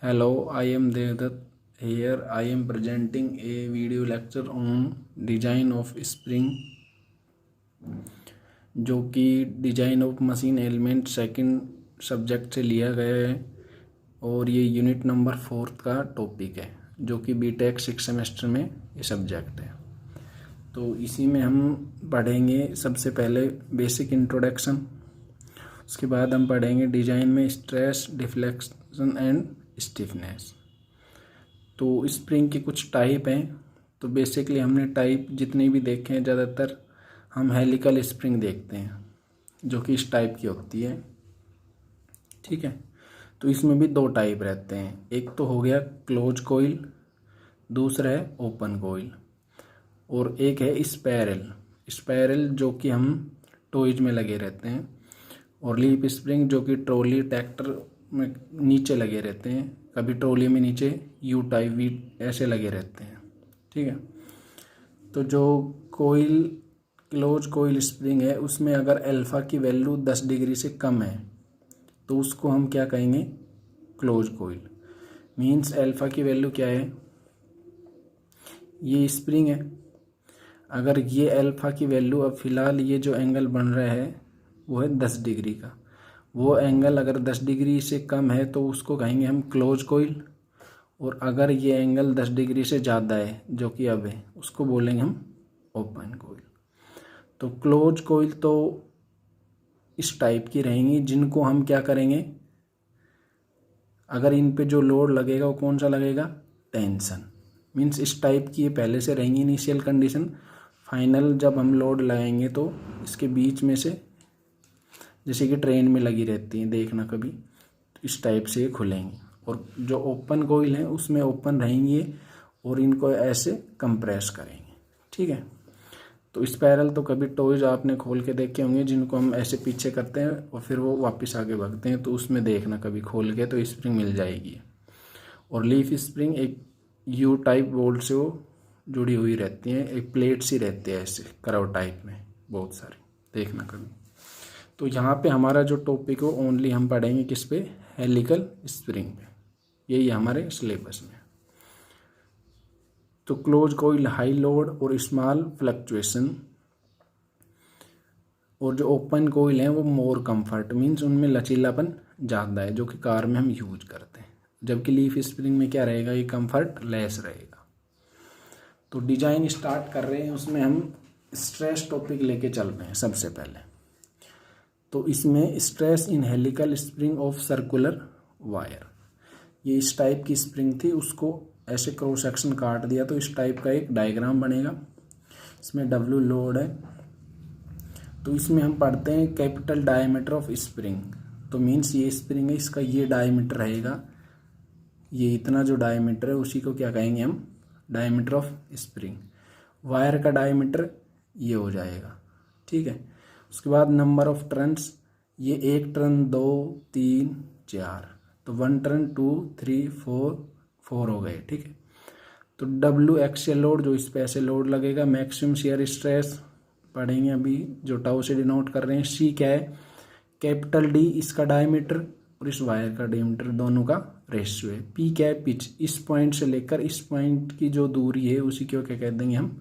Hello, I am Devdutt. Here I am presenting a video lecture on design of spring, जो कि design of machine element second subject से लिया गया है और ये यूनिट नंबर 4 का टॉपिक है, जो कि बीटेक 6 सेमेस्टर में ये सब्जेक्ट है। तो इसी में हम पढ़ेंगे सबसे पहले बेसिक इंट्रोडक्शन, उसके बाद हम पढ़ेंगे डिजाइन में स्ट्रेस, डिफ्लेक्शन एंड स्टिफनेस। तो स्प्रिंग के कुछ टाइप हैं। तो बेसिकली हमने टाइप जितने भी देखे हैं, ज़्यादातर हम हेलिकल स्प्रिंग देखते हैं, जो कि इस टाइप की होती है। ठीक है, तो इसमें भी दो टाइप रहते हैं। एक तो हो गया क्लोज कोइल, दूसरा है ओपन कोइल, और एक है स्पायरल जो कि हम टॉयज में लगे रहते हैं, और लीफ स्प्रिंग जो कि ट्रॉली ट्रैक्टर में नीचे लगे रहते हैं, कभी ट्रॉली में नीचे यू टाइप वी ऐसे लगे रहते हैं। ठीक है, तो जो कोइल क्लोज कोइल स्प्रिंग है, उसमें अगर अल्फा की वैल्यू 10 डिग्री से कम है तो उसको हम क्या कहेंगे, क्लोज कोइल। मीन्स अल्फा की वैल्यू क्या है, ये स्प्रिंग है, अगर ये अल्फा की वैल्यू, अब फिलहाल ये जो एंगल बन रहा है वो है 10 डिग्री का, वो एंगल अगर 10 डिग्री से कम है तो उसको कहेंगे हम क्लोज कोइल, और अगर ये एंगल 10 डिग्री से ज़्यादा है, जो कि अब है, उसको बोलेंगे हम ओपन कोइल। तो क्लोज कोइल तो इस टाइप की रहेंगी, जिनको हम क्या करेंगे, अगर इन पे जो लोड लगेगा वो कौन सा लगेगा, टेंशन। मीन्स इस टाइप की ये पहले से रहेंगी इनिशियल कंडीशन, फाइनल जब हम लोड लगाएंगे तो इसके बीच में से, जैसे कि ट्रेन में लगी रहती हैं, देखना कभी, तो इस टाइप से ये खुलेंगी। और जो ओपन कोइल है उसमें ओपन रहेंगी और इनको ऐसे कंप्रेस करेंगे। ठीक है, तो स्पायरल तो कभी टॉयज आपने खोल के देखे होंगे, जिनको हम ऐसे पीछे करते हैं और फिर वो वापस आगे भागते हैं, तो उसमें देखना कभी खोल के, तो स्प्रिंग मिल जाएगी। और लीफ स्प्रिंग एक यू टाइप बोल्ट से वो जुड़ी हुई रहती हैं, एक प्लेट सी रहती है ऐसे करव टाइप में, बहुत सारी, देखना कभी। तो यहाँ पे हमारा जो टॉपिक है ओनली हम पढ़ेंगे किस पे, हेलिकल स्प्रिंग पे, यही हमारे सिलेबस में। तो क्लोज कोइल हाई लोड और स्मॉल फ्लक्चुएशन, और जो ओपन कोइल है वो मोर कंफर्ट, मीन्स उनमें लचीलापन ज़्यादा है, जो कि कार में हम यूज करते हैं, जबकि लीफ स्प्रिंग में क्या रहेगा, ये कंफर्ट लेस रहेगा। तो डिजाइन स्टार्ट कर रहे हैं, उसमें हम स्ट्रेस टॉपिक लेके चल रहे हैं सबसे पहले। तो इसमें stress in helical spring of circular wire, ये इस टाइप की स्प्रिंग थी, उसको ऐसे क्रॉस सेक्शन काट दिया तो इस टाइप का एक डायग्राम बनेगा। इसमें W लोड है, तो इसमें हम पढ़ते हैं कैपिटल डायमीटर ऑफ स्प्रिंग। तो मीन्स ये स्प्रिंग है, इसका ये डायमीटर रहेगा, ये इतना जो डायमीटर है उसी को क्या कहेंगे हम, डायमीटर ऑफ स्प्रिंग। वायर का डायमीटर ये हो जाएगा। ठीक है, उसके बाद नंबर ऑफ टर्न्स, ये 1 टर्न 2 3 4, तो 1 टर्न 2 3 4 हो गए। ठीक है, तो W एक्सियल लोड, जो इस पे ऐसे लोड लगेगा, मैक्सिमम शियर स्ट्रेस पढ़ेंगे अभी, जो टाउ से डिनोट कर रहे हैं। C क्या है, कैपिटल D इसका डायमीटर और इस वायर का डायमीटर, दोनों का रेशियो है। P क्या है, पिच, इस पॉइंट से लेकर इस पॉइंट की जो दूरी है उसी को क्या कह देंगे हम,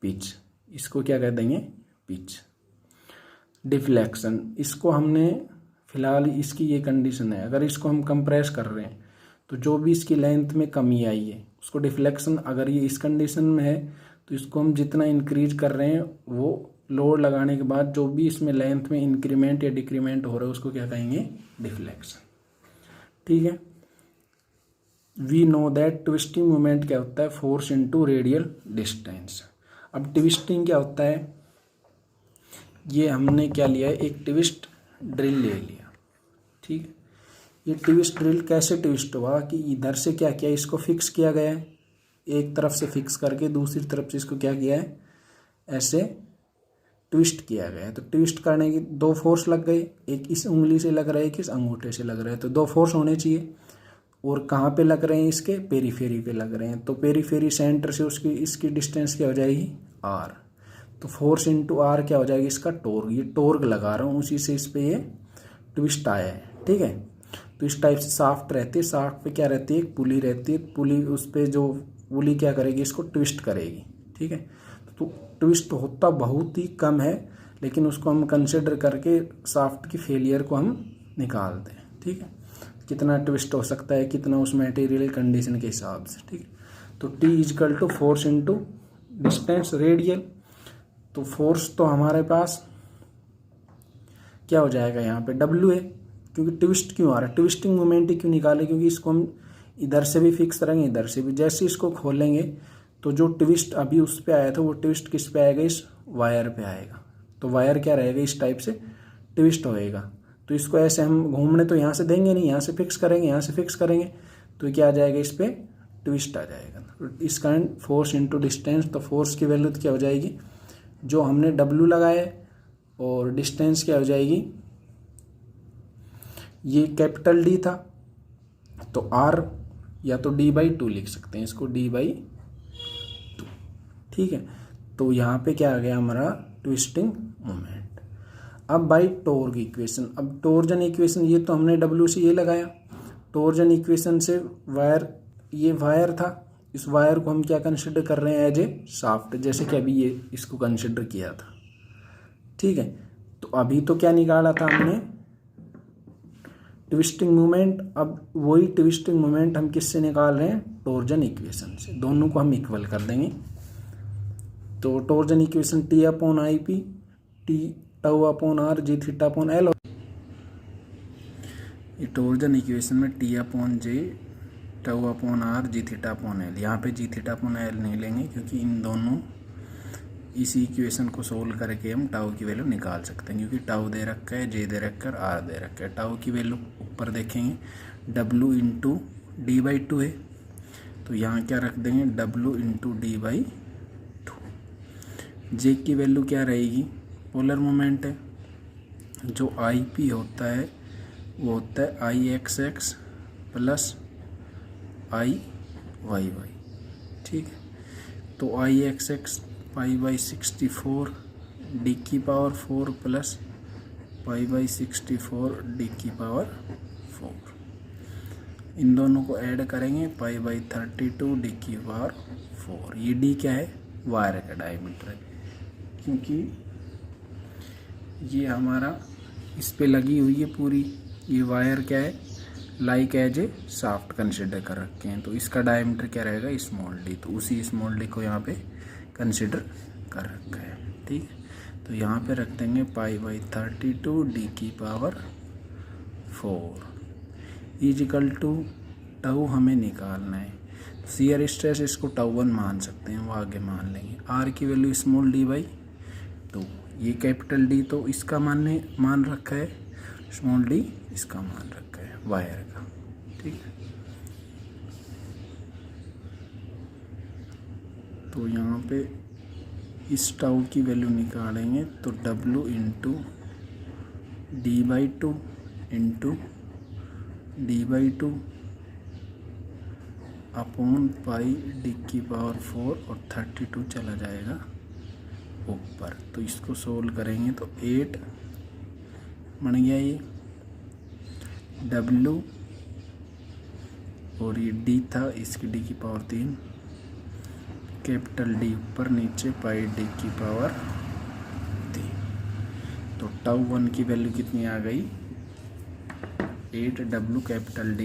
पिच, इसको क्या कह देंगे, पिच। डिफ्लेक्शन, इसको हमने फिलहाल, इसकी ये कंडीशन है, अगर इसको हम कंप्रेस कर रहे हैं तो जो भी इसकी लेंथ में कमी आई है उसको डिफ्लेक्शन, अगर ये इस कंडीशन में है तो इसको हम जितना इंक्रीज कर रहे हैं, वो लोड लगाने के बाद जो भी इसमें लेंथ में इंक्रीमेंट या डिक्रीमेंट हो रहा है उसको क्या कहेंगे, डिफ्लेक्शन। ठीक है, we know that twisting moment क्या होता है, फोर्स इनटू रेडियल डिस्टेंस। अब ट्विस्टिंग क्या होता है, ये हमने क्या लिया है, एक ट्विस्ट ड्रिल ले लिया। ठीक है, ये ट्विस्ट ड्रिल कैसे ट्विस्ट हुआ कि इधर से क्या किया, इसको फिक्स किया गया है, एक तरफ से फिक्स करके दूसरी तरफ से इसको क्या किया है, ऐसे ट्विस्ट किया गया है। तो ट्विस्ट करने की 2 फोर्स लग गए, एक इस उंगली से लग रहा है, एक इस अंगूठे से लग रहा है, तो 2 फोर्स होने चाहिए। और कहाँ पे लग रहे हैं, इसके पेरीफेरी पे लग रहे हैं, तो पेरीफेरी सेंटर से उसकी इसकी डिस्टेंस क्या हो जाएगी, R। तो फोर्स इंटू R क्या हो जाएगी, इसका टोर्क, ये टोर्क लगा रहा हूँ, उसी से इस पे ये ट्विस्ट आया है। ठीक है, तो इस टाइप से शाफ्ट रहती है, शाफ्ट पे क्या रहती है, एक पुली रहती है, पुली उस पर जो पुली क्या करेगी, इसको ट्विस्ट करेगी। ठीक है, तो ट्विस्ट होता बहुत ही कम है, लेकिन उसको हम कंसिडर करके शाफ्ट की फेलियर को हम निकालते हैं। ठीक है, कितना ट्विस्ट हो सकता है, कितना उस मटेरियल कंडीशन के हिसाब से। ठीक है, तो T equal to force into distance radial. तो फोर्स तो हमारे पास क्या हो जाएगा, यहाँ पे W है, क्योंकि ट्विस्ट क्यों आ रहा है, ट्विस्टिंग मोमेंट ही क्यों निकाले, क्योंकि इसको हम इधर से भी फिक्स करेंगे, इधर से भी। जैसे इसको खोलेंगे तो जो ट्विस्ट अभी उस पे आया था वो ट्विस्ट किस पे आएगा, इस वायर पे आएगा। तो वायर क्या रहेगा, इस टाइप से ट्विस्ट होएगा। तो इसको ऐसे हम घूमने तो यहाँ से देंगे नहीं, यहाँ से फिक्स करेंगे, यहाँ से फिक्स करेंगे, तो क्या आ जाएगा, इस पे ट्विस्ट आ जाएगा। तो इस कारण फोर्स इंटू डिस्टेंस, तो फोर्स की वैल्यू क्या हो जाएगी, जो हमने W लगाया, और डिस्टेंस क्या हो जाएगी, ये कैपिटल D था, तो R या तो D/2 लिख सकते हैं, इसको D/2। ठीक है, तो यहाँ पे क्या आ गया हमारा, ट्विस्टिंग मोमेंट। अब बाई टॉर्क इक्वेशन, अब टॉर्जन इक्वेशन, ये तो हमने W से ये लगाया, टॉर्जन इक्वेशन से वायर, ये वायर था, इस वायर को हम क्या कंसिडर कर रहे हैं, एज ए शाफ्ट, जैसे कि अभी ये इसको कंसिडर किया था। ठीक है, तो अभी तो क्या निकाला था हमने, ट्विस्टिंग मोमेंट। अब वही ट्विस्टिंग मोमेंट हम किससे निकाल रहे हैं, टॉर्जन इक्वेशन से। दोनों को हम इक्वल कर देंगे। तो torsion equation T/IP, T τ/r g θ/L, ये टॉर्जन इक्वेशन में T/J τ/r g θ/L, यहाँ पे g θ/L नहीं लेंगे, क्योंकि इन दोनों इस इक्वेशन को सोल्व करके हम टाउ की वैल्यू निकाल सकते हैं, क्योंकि टाउ दे रखा है, जे दे रखा है, आर दे रखा है। टाउ की वैल्यू ऊपर देखेंगे, W इंटू D/2 है, तो यहाँ क्या रख देंगे, W इंटू D/2। जे की वैल्यू क्या रहेगी, पोलर मोमेंट है, जो IP होता है वो होता है IXX प्लस IYY। ठीक है, तो IXX π/64 D⁴ प्लस π/64 D⁴। इन दोनों को ऐड करेंगे, π/32 D⁴। ये D क्या है, वायर का डायमीटर है, क्योंकि ये हमारा इस पे लगी हुई है पूरी, ये वायर क्या है, like as a shaft consider कर रखे हैं, तो इसका डायमीटर क्या रहेगा, स्मॉल d। तो उसी स्मॉल d को यहाँ पे कंसिडर कर रखा है। ठीक है, तो यहाँ पे रख देंगे π/32 D⁴ इजिकल टू टाउ हमें निकालना है। शियर स्ट्रेस इसको τ1 मान सकते हैं, वो आगे मान लेंगे। R की वैल्यू स्मॉल d/2, ये कैपिटल D तो इसका मान रखा है, स्मॉल d इसका मान रखा है वायर का। ठीक है, तो यहाँ पे इस टाउ की वैल्यू निकालेंगे, तो W into D/2 into D/2 upon pi D⁴ और 32 चला जाएगा ऊपर। तो इसको सोल्व करेंगे तो 8 बन गया ये W, और ये D था, इसकी D⁴, कैपिटल D ऊपर नीचे πD⁴। तो τ1 की वैल्यू कितनी आ गई, 8W कैपिटल D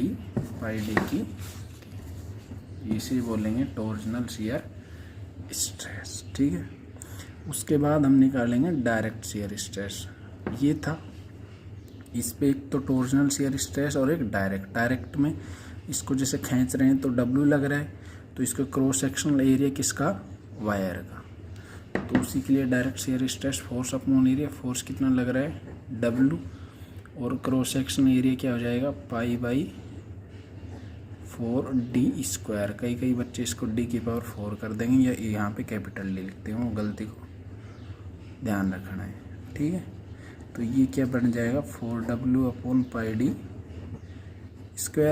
πD। इसे बोलेंगे टॉर्जनल शियर स्ट्रेस। ठीक है, उसके बाद हम निकालेंगे डायरेक्ट शियर स्ट्रेस। ये था, इस पे एक तो टॉर्जनल शियर स्ट्रेस और एक डायरेक्ट में इसको जैसे खींच रहे हैं तो W लग रहा है, तो इसका क्रॉस सेक्शनल एरिया किसका, वायर का। तो उसी के लिए direct shear stress force upon area, force कितना लग रहा है W, और क्रॉस सेक्शन एरिया क्या हो जाएगा π/4 D²। कई बच्चे इसको D⁴ कर देंगे, या यहाँ पे कैपिटल D लिखते हैं, वो गलती को ध्यान रखना है। ठीक है, तो ये क्या बन जाएगा 4W अपॉन πD²।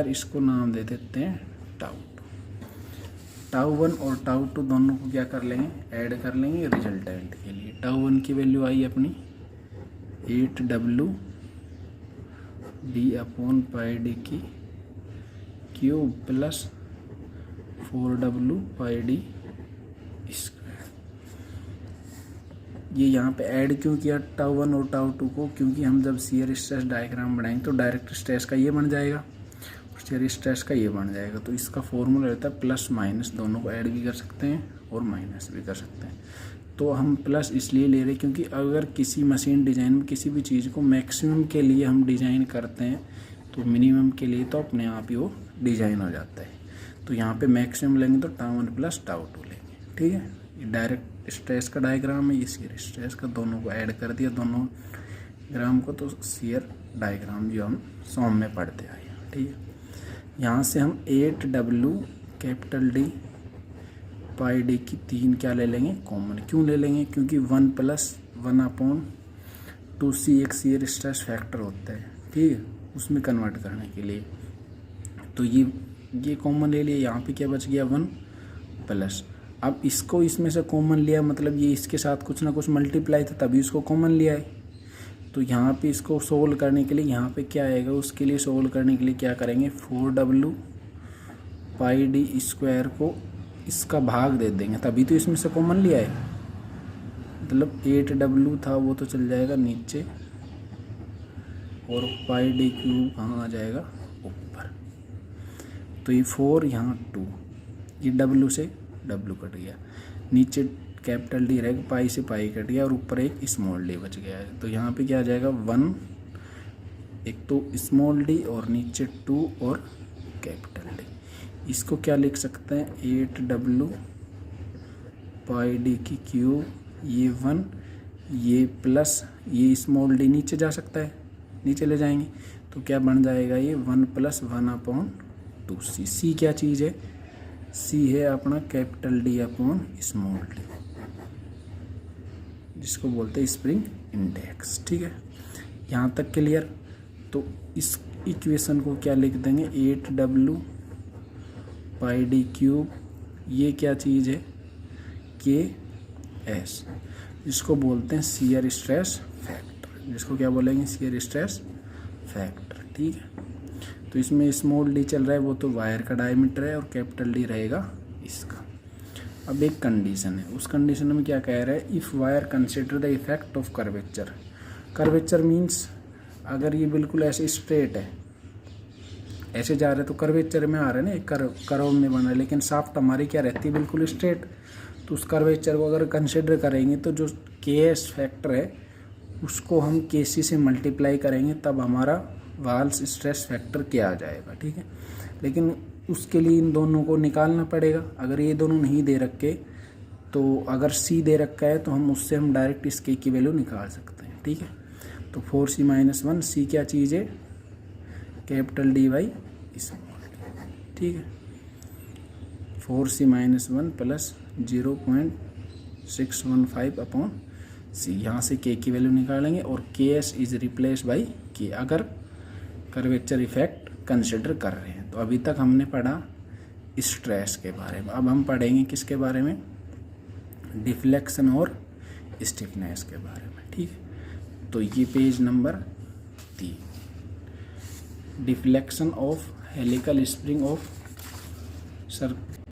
इसको नाम दे देते हैं τ1 और τ2 दोनों को क्या कर लेंगे, ऐड कर लेंगे रिजल्टेंट के लिए। τ1 की वैल्यू आई अपनी 8W D upon pi D की क्यूब प्लस 4W पाई डी स्क्वायर। ये यहाँ पे ऐड क्यों किया टाउ 1 और टाउ 2 को, क्योंकि हम जब शियर स्ट्रेस डायग्राम बनाएंगे तो डायरेक्ट स्ट्रेस का ये बन जाएगा और शियर स्ट्रेस का ये बन जाएगा। तो इसका फॉर्मूला रहता है प्लस माइनस, दोनों को ऐड भी कर सकते हैं और माइनस भी कर सकते हैं। तो हम प्लस इसलिए ले रहे हैं क्योंकि अगर किसी मशीन डिज़ाइन में किसी भी चीज़ को मैक्सिमम के लिए हम डिज़ाइन करते हैं तो मिनिमम के लिए तो अपने आप ही वो डिज़ाइन हो जाता है। तो यहाँ पे मैक्सिमम लेंगे तो टाउ 1 प्लस टाउ 2 लेंगे, ठीक है। ये डायरेक्ट स्ट्रेस का डायग्राम है, ये शियर स्ट्रेस का, दोनों को ऐड कर दिया दोनों ग्राम को, तो शियर डायग्राम जो हम सॉम में पढ़ते आए, ठीक है। यहाँ से हम 8W कैपिटल डी पाई डी की 3 क्या ले लेंगे कॉमन। क्यों ले लेंगे, क्योंकि 1 प्लस 1/2C एक शियर स्ट्रेस फैक्टर होता है, ठीक है, उसमें कन्वर्ट करने के लिए। तो ये कॉमन ले लिया। यहाँ पे क्या बच गया 1 प्लस, अब इसको इसमें से कॉमन लिया मतलब ये इसके साथ कुछ ना कुछ मल्टीप्लाई था तभी इसको कॉमन लिया है। तो यहाँ पे इसको सोल्व करने के लिए यहाँ पे क्या आएगा, उसके लिए सोल्व करने के लिए क्या करेंगे 4W पाई डी स्क्वायर को इसका भाग दे देंगे, तभी तो इसमें से कॉमन लिया है। मतलब 8W था वो तो चल जाएगा नीचे और पाई डी क्यूब कहाँ आ जाएगा ऊपर। तो ये 4 यहाँ 2, ये W से W कट गया, नीचे कैपिटल डी रहेगा, पाई से पाई कट गया और ऊपर एक स्मॉल डी बच गया है। तो यहाँ पे क्या आ जाएगा 1, एक तो स्मॉल डी और नीचे 2 और कैपिटल डी। इसको क्या लिख सकते हैं 8W पाई डी की क्यूब, ये 1, ये प्लस ये स्मॉल डी नीचे जा सकता है, नीचे ले जाएंगे तो क्या बन जाएगा ये 1 प्लस 1/2C। सी क्या चीज़ है, सी है अपना capital D upon small D, जिसको बोलते हैं स्प्रिंग इंडेक्स, ठीक है। यहाँ तक क्लियर। तो इस इक्वेशन को क्या लिख देंगे 8W पाई डी क्यूब, ये क्या चीज़ है KS, जिसको बोलते हैं शियर स्ट्रेस फैक्टर, जिसको क्या बोलेंगे शियर स्ट्रेस फैक्टर, ठीक है। तो इसमें स्मॉल डी चल रहा है वो तो वायर का डायमीटर है और कैपिटल डी रहेगा इसका। अब एक कंडीशन है, उस कंडीशन में क्या कह रहा है if wire consider the effect of curvature. Curvature means अगर ये बिल्कुल ऐसे स्ट्रेट है, ऐसे जा रहे तो कर्वेचर में आ रहे हैं ना, एक कर्व में बना है, लेकिन शाफ्ट हमारी क्या रहती है बिल्कुल स्ट्रेट। तो उस कर्वेचर को अगर कंसिडर करेंगे तो जो KS फैक्टर है उसको हम KC से मल्टीप्लाई करेंगे, तब हमारा वाल्स स्ट्रेस फैक्टर क्या आ जाएगा, ठीक है। लेकिन उसके लिए इन दोनों को निकालना पड़ेगा। अगर ये दोनों नहीं दे रखे तो अगर C दे रखा है तो हम उससे हम डायरेक्ट इस K की वैल्यू निकाल सकते हैं, ठीक है। तो 4C - 1, C क्या चीज़ है capital D by small D, ठीक है। 4C - 1 प्लस 0.615/C, यहाँ से K की वैल्यू निकालेंगे और KS is replace by K अगर कर्वेचर इफेक्ट कंसिडर कर रहे हैं। तो अभी तक हमने पढ़ा स्ट्रेस के बारे में, अब हम पढ़ेंगे किसके बारे में डिफ्लेक्शन और स्टिफनेस के बारे में, ठीक है। तो ये page number 3, deflection of helical spring of sir